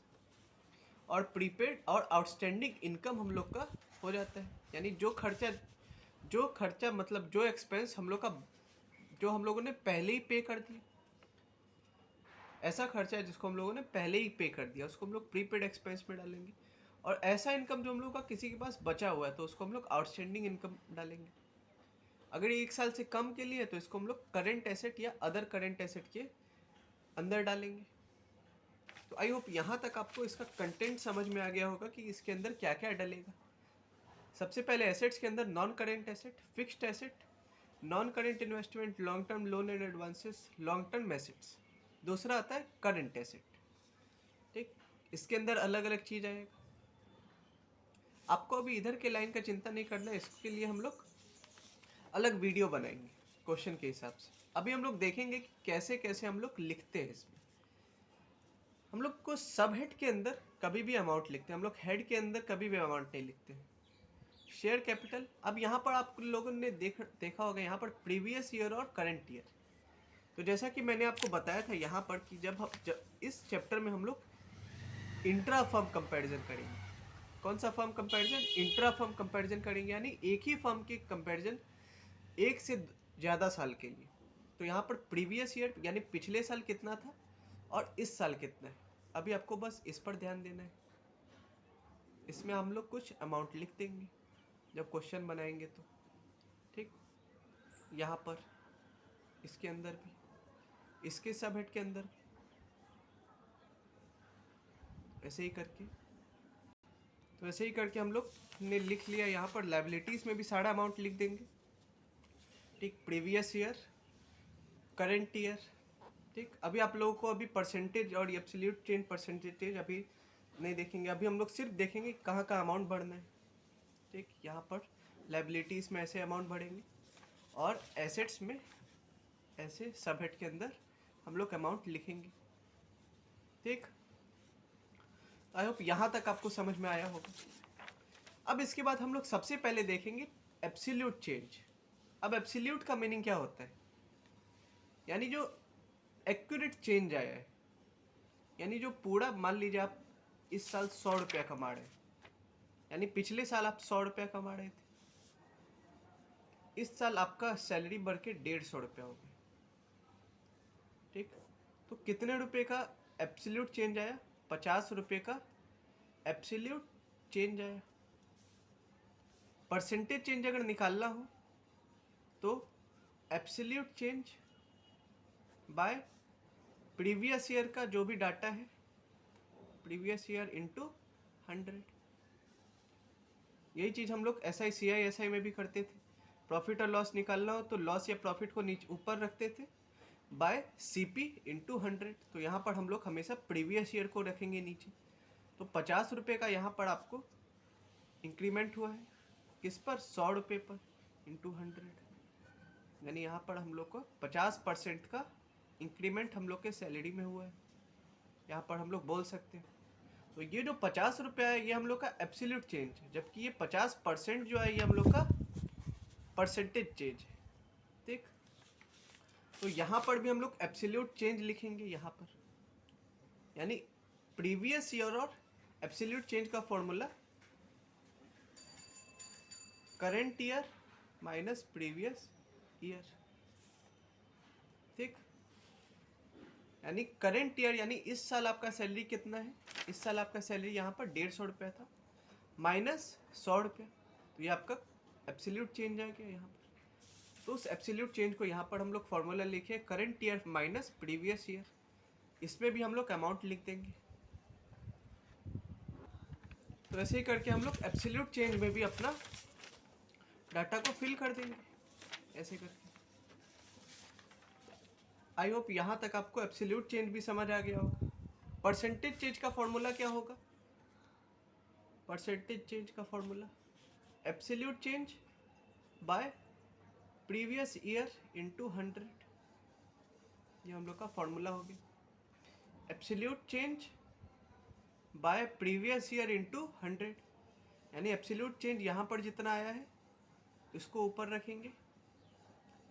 और प्रीपेड और आउटस्टैंडिंग इनकम हम लोग का हो जाता है, यानी जो खर्चा मतलब जो एक्सपेंस हम लोग का, जो हम लोगों ने पहले ही पे कर दिया, ऐसा खर्चा है जिसको हम लोगों ने पहले ही पे कर दिया, उसको हम लोग प्रीपेड एक्सपेंस में डालेंगे। और ऐसा इनकम जो हम लोग का किसी के पास बचा हुआ है तो उसको हम लोग आउटस्टैंडिंग इनकम डालेंगे। अगर ये 1 साल से कम के लिए तो इसको हम लोग करेंट एसेट या अदर करेंट एसेट के अंदर डालेंगे। तो आई होप यहाँ तक आपको इसका कंटेंट समझ में आ गया होगा कि इसके अंदर क्या क्या डलेगा। सबसे पहले एसेट्स के अंदर non current asset, fixed asset, non current investment, long term loan and advances, long term assets. दूसरा आता है करंट एसेट। ठीक, इसके अंदर अलग अलग चीज़ आएगा। आपको अभी इधर के लाइन का चिंता नहीं करना है, इसके लिए हम लोग अलग वीडियो बनाएंगे क्वेश्चन के हिसाब से। अभी हम लोग देखेंगे कि कैसे कैसे हम लोग लिखते हैं। इसमें हम लोग को सब हेड के अंदर कभी भी अमाउंट लिखते हैं, हम लोग हेड के अंदर कभी भी अमाउंट नहीं लिखते हैं। शेयर कैपिटल, अब यहाँ पर आप लोगों ने देखा होगा यहाँ पर प्रीवियस ईयर और करंट ईयर। तो जैसा कि मैंने आपको बताया था यहाँ पर कि जब इस चैप्टर में हम लोग इंट्रा फर्म कंपैरिजन करेंगे। कौन सा firm comparison? Intra firm comparison करेंगे, यानी एक ही फर्म की कंपैरिजन 1 से ज़्यादा साल के लिए। तो यहाँ पर प्रीवियस ईयर यानी पिछले साल कितना था और इस साल कितना है, अभी आपको बस इस पर ध्यान देना है। इसमें हम लोग कुछ अमाउंट लिख देंगे जब क्वेश्चन बनाएंगे तो। ठीक, यहाँ पर इसके अंदर भी इसके सब हेड के अंदर ऐसे ही करके, तो ऐसे ही करके हम लोग ने लिख लिया। यहाँ पर लायबिलिटीज़ में भी सारा अमाउंट लिख देंगे, ठीक। प्रीवियस ईयर, करंट ईयर, ठीक। अभी आप लोगों को अभी परसेंटेज और एब्सोल्यूट चेंज परसेंटेज अभी नहीं देखेंगे, अभी हम लोग सिर्फ देखेंगे कहाँ का अमाउंट बढ़ना है, ठीक। यहाँ पर लायबिलिटीज़ में ऐसे अमाउंट बढ़ेंगे और एसेट्स में ऐसे सब हेड के अंदर हम लोग अमाउंट लिखेंगे, ठीक। आई होप यहाँ तक आपको समझ में आया होगा। अब इसके बाद हम लोग सबसे पहले देखेंगे एब्सोल्यूट चेंज। अब एब्सोल्यूट का मीनिंग क्या होता है, यानी जो एक्यूरेट चेंज आया है, यानी जो पूरा, मान लीजिए आप इस साल 100 रुपया कमा रहे हैं, यानी पिछले साल आप 100 रुपया कमा रहे थे, इस साल आपका सैलरी बढ़ के 150 रुपया हो गया, ठीक। तो कितने रुपए का एब्सोल्यूट चेंज आया? 50 रुपये का एब्सोल्यूट चेंज आया। परसेंटेज चेंज अगर निकालना हो तो absolute change bye previous year का जो भी डाटा है, प्रीवियस ईयर इंटू 100। यही चीज़ हम लोग SI में भी करते थे। प्रॉफिट और लॉस निकालना हो तो लॉस या प्रॉफिट को नीचे ऊपर रखते थे बाय CP इंटू 100। तो यहाँ पर हम लोग हमेशा प्रीवियस ईयर को रखेंगे नीचे। तो 50 रुपये का यहाँ पर आपको इंक्रीमेंट हुआ है, किस पर? 100 रुपये पर इंटू 100, यानी यहाँ पर हम लोग को 50% का इंक्रीमेंट हम लोग के सैलरी में हुआ है, यहाँ पर हम लोग बोल सकते हैं। तो ये जो 50 रुपया है ये हम लोग का एब्सोल्यूट चेंज है, जबकि ये 50% जो है ये हम लोग का परसेंटेज चेंज है, ठीक। तो यहाँ पर भी हम लोग एब्सोल्यूट चेंज लिखेंगे यहाँ पर, यानी प्रीवियस ईयर और एब्सोल्यूट चेंज का formula current year minus previous year, ठीक। यानी करंट ईयर यानी इस साल आपका सैलरी कितना है, इस साल आपका सैलरी यहाँ पर 150 रुपया था, माइनस 100 रुपया, तो ये आपका एब्सोल्यूट चेंज आ गया यहाँ पर। तो उस एब्सोल्यूट चेंज को यहाँ पर हम लोग फॉर्मूला लिखे current year minus previous year, इसमें भी हम लोग अमाउंट लिख देंगे। तो ऐसे ही करके हम लोग एब्सोल्यूट चेंज में भी अपना डाटा को फिल कर देंगे, ऐसे करके। आई होप यहाँ तक आपको एब्सोल्यूट चेंज भी समझ आ गया होगा। परसेंटेज चेंज का फॉर्मूला क्या होगा? परसेंटेज चेंज का formula absolute change bye previous year into 100, ये हम लोग का फॉर्मूला हो गया। Absolute change bye previous year into 100, यानी एब्सोल्यूट चेंज यहाँ पर जितना आया है इसको ऊपर रखेंगे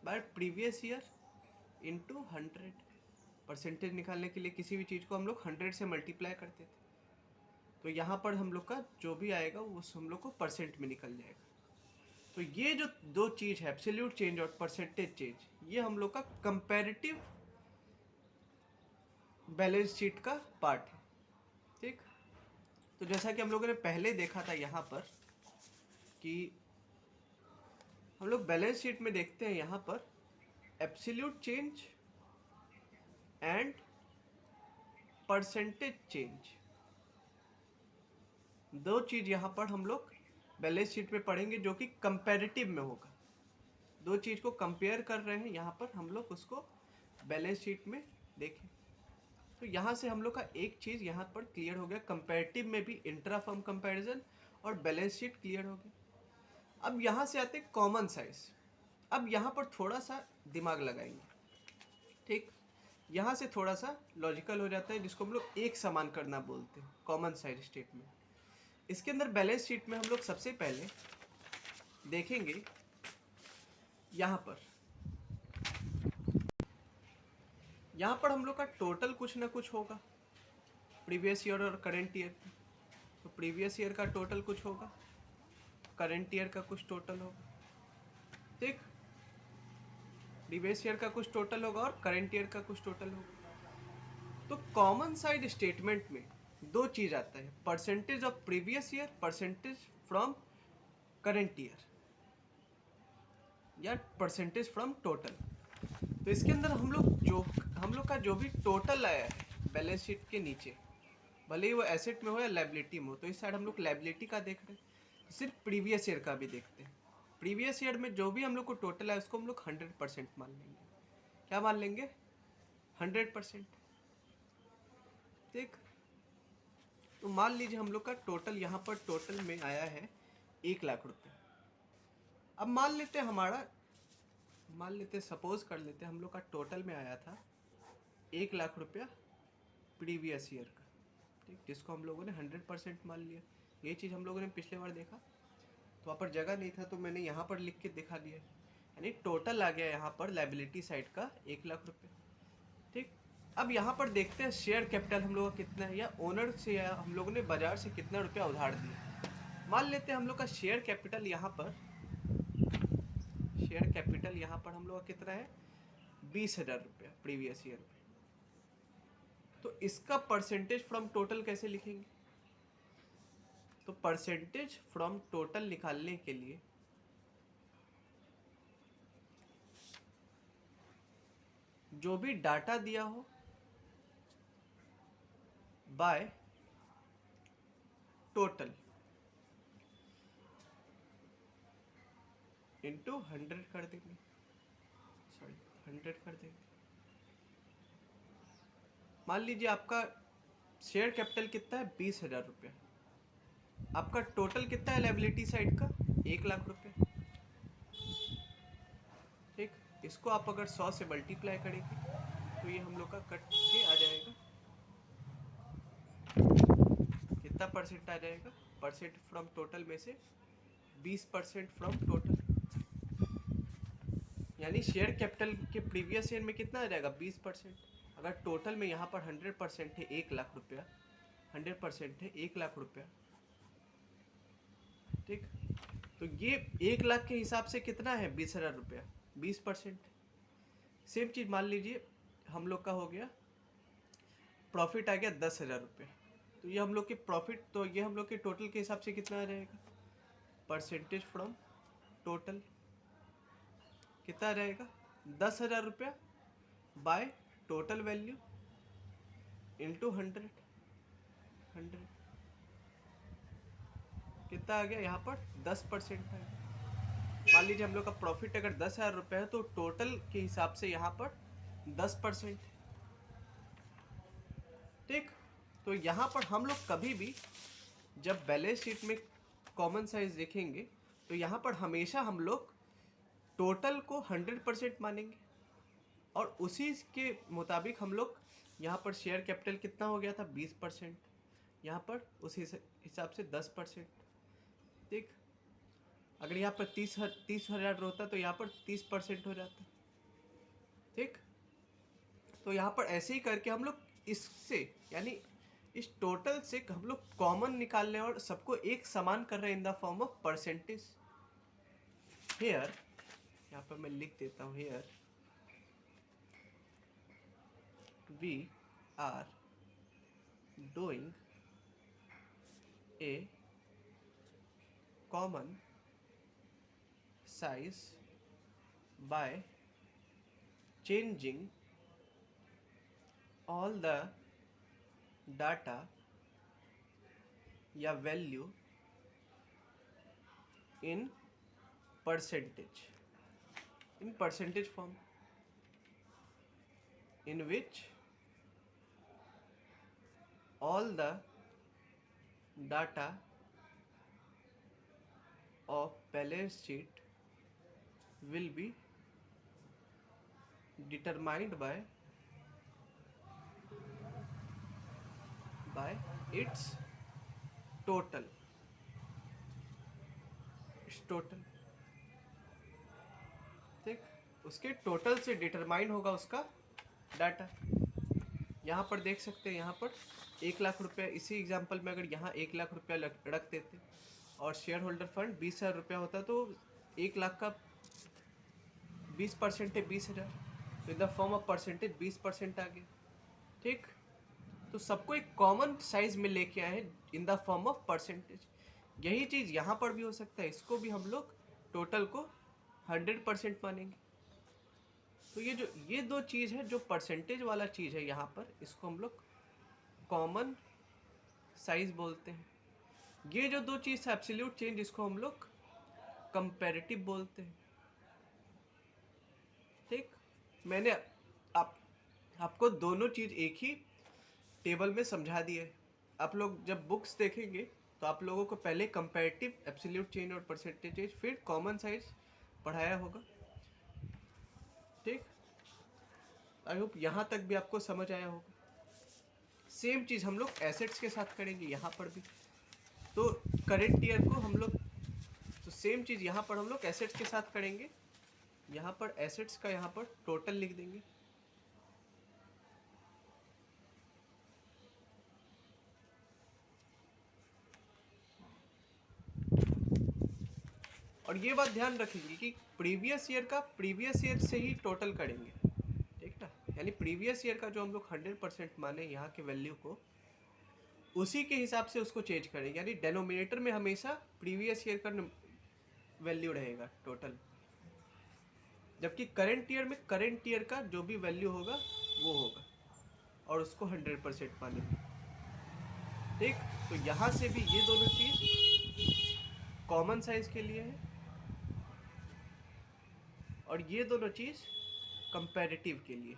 bye previous year into 100। Percentage निकालने के लिए किसी भी चीज़ को हम लोग 100 से मल्टीप्लाई करते थे, तो यहाँ पर हम लोग का जो भी आएगा वो हम लोग को परसेंट में निकल जाएगा। तो ये जो दो चीज़ है एब्सोल्यूट चेंज और परसेंटेज चेंज, ये हम लोग का कंपैरेटिव बैलेंस शीट का पार्ट है, ठीक। तो जैसा कि हम लोगों ने पहले देखा था यहाँ पर कि हम लोग बैलेंस शीट में देखते हैं यहाँ पर absolute change and percentage change, दो चीज़ यहाँ पर हम लोग बैलेंस शीट में पढ़ेंगे जो कि कंपैरेटिव में होगा। दो चीज़ को कंपेयर कर रहे हैं यहाँ पर हम लोग, उसको बैलेंस शीट में देखें। तो यहाँ से हम लोग का एक चीज़ यहाँ पर क्लियर हो गया, कंपैरेटिव में भी इंट्रा फर्म कंपैरिजन और बैलेंस शीट क्लियर हो गई। अब यहाँ से आते कॉमन साइज। अब यहाँ पर थोड़ा सा दिमाग लगाएंगे, ठीक। यहाँ से थोड़ा सा लॉजिकल हो जाता है, जिसको हम लोग एक समान करना बोलते हैं, कॉमन साइज स्टेटमेंट। इसके अंदर बैलेंस शीट में हम लोग सबसे पहले देखेंगे यहाँ पर हम लोग का टोटल कुछ ना कुछ होगा प्रीवियस ईयर और करंट ईयर। तो प्रीवियस ईयर का टोटल कुछ होगा, करंट ईयर का कुछ टोटल होगा, ठीक। प्रीवियस ईयर का कुछ टोटल होगा और करंट ईयर का कुछ टोटल होगा। तो कॉमन साइड स्टेटमेंट में दो चीज आता है, percentage of previous year, percentage from current year, या परसेंटेज फ्रॉम टोटल। तो इसके अंदर हम लोग जो हम लोग का जो भी टोटल आया है बैलेंस शीट के नीचे, भले ही वो एसेट में हो या लायबिलिटी में हो, तो इस साइड हम लोग लायबिलिटी का देख रहे हैं, तो सिर्फ प्रीवियस ईयर का भी देखते हैं। प्रीवियस ईयर में जो भी हम लोग को टोटल है उसको हम लोग 100% मान लेंगे। क्या मान लेंगे? 100%। ठीक, तो मान लीजिए हम लोग का टोटल यहाँ पर टोटल में आया है 1,00,000 रुपये। अब मान लेते हैं सपोज कर लेते हैं हम लोग का टोटल में आया था 1,00,000 रुपया प्रीवियस ईयर का, ठीक, जिसको हम लोगों ने 100% मान लिया। ये चीज़ हम लोगों ने पिछले बार देखा, तो वहाँ पर जगह नहीं था तो मैंने यहाँ पर लिख के दिखा दिया, यानी टोटल आ गया यहाँ पर लायबिलिटी साइड का 1,00,000 रुपये। ठीक, अब यहाँ पर देखते हैं शेयर कैपिटल हम लोग का कितना है, या ओनर से या हम लोगों ने बाजार से कितना रुपया उधार दिया। मान लेते हैं हम लोग का शेयर कैपिटल यहाँ पर हम लोग का कितना है, 20,000 रुपया प्रीवियस ईयर में। तो इसका परसेंटेज फ्रॉम टोटल कैसे लिखेंगे? तो परसेंटेज फ्रॉम टोटल निकालने के लिए जो भी डाटा दिया हो बाय टोटल इंटू 100 कर देंगे, 100 कर देंगे। मान लीजिए आपका शेयर कैपिटल कितना है, 20,000 रुपया। आपका टोटल कितना है लायबिलिटी साइड का, 1,00,000 रुपये। ठीक, इसको आप अगर 100 से मल्टीप्लाई करेंगे तो ये हम लोग का कट के आ जाएगा, कितना परसेंट आ जाएगा, परसेंट फ्रॉम टोटल में से 20% फ्रॉम टोटल, यानी शेयर कैपिटल के प्रीवियस ईयर में कितना आ जाएगा, 20%। अगर टोटल में यहाँ पर 100% है 1,00,000 रुपया, 100% है 1,00,000 रुपया। ठीक, तो ये 1,00,000 के हिसाब से कितना है, 20,000 रुपया, 20%। सेम चीज मान लीजिए हम लोग का हो गया, प्रॉफिट आ गया 10,000 रुपये, तो ये हम लोग के प्रॉफिट, तो ये हम लोग के टोटल के हिसाब से कितना आ जाएगा, परसेंटेज फ्रॉम टोटल कितना आ जाएगा, 10,000 रुपया बाय टोटल वैल्यू इंटू 100 कितना आ गया, यहाँ पर 10% है। मान लीजिए हम लोग का प्रॉफिट अगर 10,000 रुपये है तो टोटल के हिसाब से यहाँ पर 10%। ठीक, तो यहाँ पर हम लोग कभी भी जब बैलेंस शीट में कॉमन साइज देखेंगे तो यहाँ पर हमेशा हम लोग टोटल को 100% मानेंगे, और उसी के मुताबिक हम लोग यहाँ पर शेयर कैपिटल कितना हो गया था, 20%, यहाँ पर उसी हिसाब से 10%। ठीक, अगर यहाँ पर 30,000 होता तो यहाँ पर 30% हो जाता। ठीक, तो यहाँ पर ऐसे ही करके हम लोग इससे, यानी इस टोटल से हम लोग कॉमन निकाल रहे हैं और सबको एक समान कर रहे हैं in the form of percentage. Here, यहाँ पर मैं लिख देता हूँ, here we are doing a common size by changing all the data या value in percentage form, in which all the data of balance sheet will be determined by its total। ठीक, उसके total से determine होगा उसका data. यहाँ पर देख सकते हैं, यहाँ पर 1,00,000 रुपया, इसी एग्जांपल में अगर यहाँ 1,00,000 रुपया रख देते और शेयर होल्डर फंड 20,000 रुपया होता तो 1,00,000 का 20% है 20,000, तो इन द फॉर्म ऑफ परसेंटेज 20% आ गया। ठीक, तो सबको एक कॉमन साइज में लेके आए हैं in the form of percentage. यही चीज़ यहाँ पर भी हो सकता है, इसको भी हम लोग टोटल को 100% मानेंगे। तो ये दो चीज़ है, जो परसेंटेज वाला चीज़ है यहाँ पर, इसको हम लोग कॉमन साइज बोलते हैं। ये जो दो चीज़ है एब्सोल्यूट चेंज, इसको हम लोग कंपैरेटिव बोलते हैं। ठीक, मैंने आप आपको दोनों चीज़ एक ही टेबल में समझा दिया है। आप लोग जब बुक्स देखेंगे तो आप लोगों को पहले कंपैरेटिव, एब्सोल्यूट चेंज और परसेंटेज चेंज, फिर कॉमन साइज पढ़ाया होगा। ठीक, आई होप यहाँ तक भी आपको समझ आया होगा। सेम चीज़ हम लोग एसेट्स के साथ करेंगे यहाँ पर भी। तो करेंट ईयर को हम लोग, तो सेम चीज़ यहाँ पर हम लोग एसेट्स के साथ करेंगे। यहाँ पर एसेट्स का यहाँ पर टोटल लिख देंगे। और ये बात ध्यान रखेंगे कि प्रीवियस ईयर का प्रीवियस ईयर से ही टोटल करेंगे। ठीक ना, यानी प्रीवियस ईयर का जो हम लोग 100% माने यहाँ के वैल्यू को, उसी के हिसाब से उसको चेंज करेंगे। यानी डेनोमिनेटर में हमेशा प्रीवियस ईयर का वैल्यू रहेगा टोटल, जबकि करंट ईयर में करंट ईयर का जो भी वैल्यू होगा वो होगा, और उसको 100% मानेंगे। ठीक, तो यहाँ से भी ये दोनों चीज़ कॉमन साइज के लिए है, और ये दोनों चीज़ कंपैरेटिव के लिए।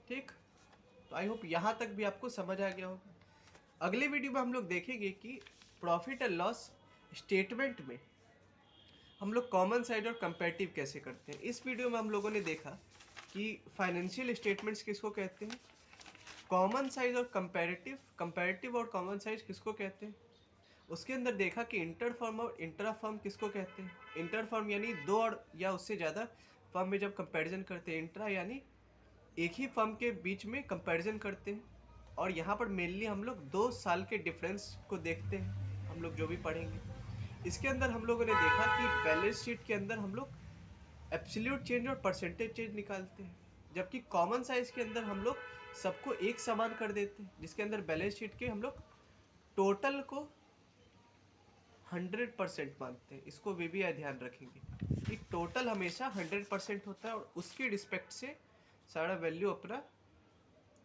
ठीक, तो आई होप यहाँ तक भी आपको समझ आ गया होगा। अगले वीडियो में हम लोग देखेंगे कि प्रॉफिट एंड लॉस स्टेटमेंट में हम लोग कॉमन साइड और कंपैरेटिव कैसे करते हैं। इस वीडियो में हम लोगों ने देखा कि फाइनेंशियल स्टेटमेंट्स किसको कहते हैं, कॉमन साइज और कंपैरेटिव, कंपैरेटिव और कॉमन साइज किसको कहते हैं। उसके अंदर देखा कि इंटर फर्म और इंट्रा फर्म किसको कहते हैं। इंटर फर्म यानी दो और या उससे ज़्यादा फर्म में जब कंपैरिजन करते हैं। इंट्रा यानी एक ही फर्म के बीच में कंपैरिजन करते हैं। और यहाँ पर मेनली हम लोग 2 साल के डिफरेंस को देखते हैं, हम लोग जो भी पढ़ेंगे। इसके अंदर हम लोगों ने देखा कि बैलेंस शीट के अंदर हम लोग एब्सोल्यूट चेंज और परसेंटेज चेंज निकालते हैं, जबकि कॉमन साइज के अंदर हम लोग सबको एक समान कर देते हैं, जिसके अंदर बैलेंस शीट के हम लोग टोटल को 100% मानते हैं। इसको भी ध्यान रखेंगे कि टोटल हमेशा 100% होता है, और उसकी रिस्पेक्ट से सारा वैल्यू अपना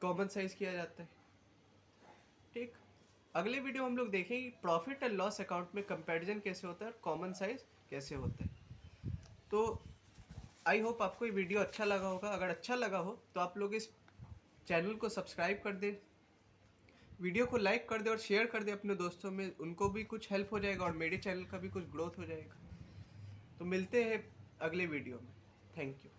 कॉमन साइज किया जाता है। ठीक, अगले वीडियो हम लोग देखेंगे प्रॉफिट एंड लॉस अकाउंट में कंपैरिजन कैसे होता है और कॉमन साइज कैसे होता है। तो आई होप आपको ये वीडियो अच्छा लगा होगा। अगर अच्छा लगा हो तो आप लोग इस चैनल को सब्सक्राइब कर दें, वीडियो को लाइक कर दे और शेयर कर दे अपने दोस्तों में, उनको भी कुछ हेल्प हो जाएगा और मेरे चैनल का भी कुछ ग्रोथ हो जाएगा। तो मिलते हैं अगले वीडियो में। Thank you.